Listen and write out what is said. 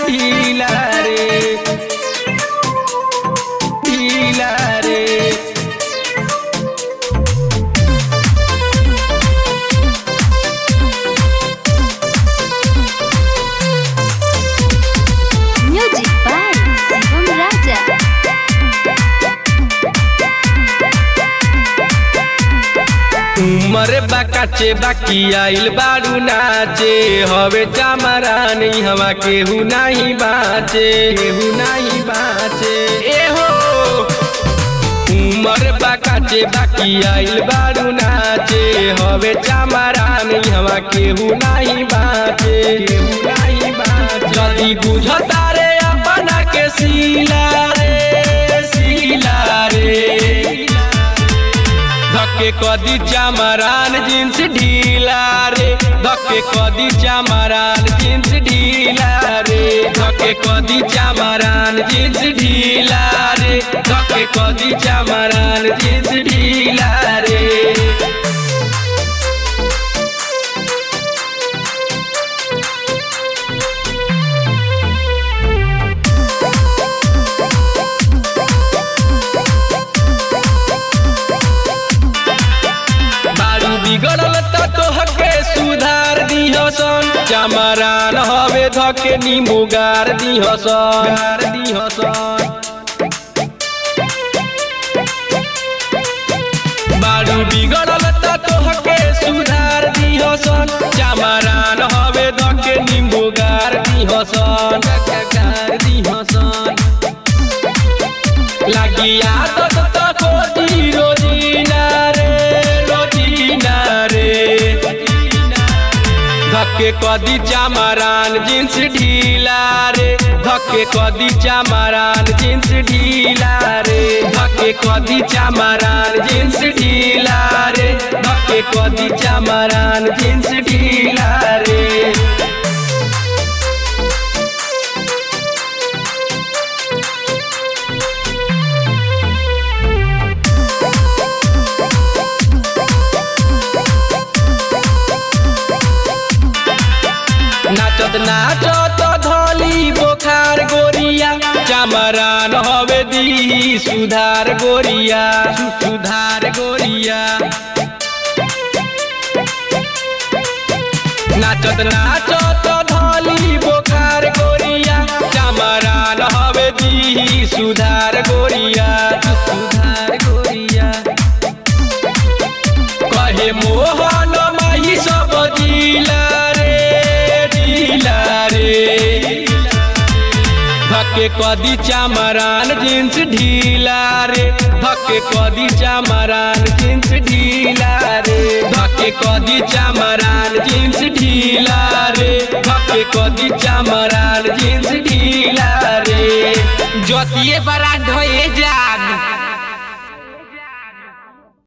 ढीला रे ढीला रे। Music by Shivam Raja. उमर बाकाचे बाकी आइल बारू नाचे हवे चामरा नहीं हवा केहू नहीं बाचे केहू नहीं बाचे ए हो। उमर बाकाचे बाकी आइल बारू नाचे हवे चामरा नहीं हवा केहू नहीं बाचे केहू नहीं बाचे। जदी बुझता रे अपना के सीला रे धक्के कदी चामरान जींस ढीला रे धक्के कदी चामरान जींस ढीला रे धक्के कदी चामरान जींस ढीला रे धक्के कदी चामरान जींस ढीला रे। बिगड़ल तो हके सुधार दिहसन चामरान हवे धके नींबू गार दिहसन बारू बिगड़ल तो हके सुधार दिहसन चामरान हवे धके नींबू गार दिहसन लागी आदत तो कोटी रोजीना रे धक्के कदी चामरान जींस ढीला रे धक्के कदी चामरान जींस ढीला रे धक्के कदी चामरान जींस ढीला रे धक्के कदी चामरान जींस ढीला रे। नाचत नाचत धली बोखार गोरिया चामरान हवे दी सुधार गोरिया सुधार गोरिया। नाचत नाचत धली बोखार गोरिया चामरान हवे दी सुधार गोरिया सुधार गोरिया। कहे मोहन माही सब जिला धक्के कदी चामरान जींस ढीला रे धक्के कदी चामरान जींस ढीला रे धक्के कदी चामरान जींस ढीला रे धक्के कदी चामरान जींस ढीला रे। जोतिए बड़ा ढोए जान।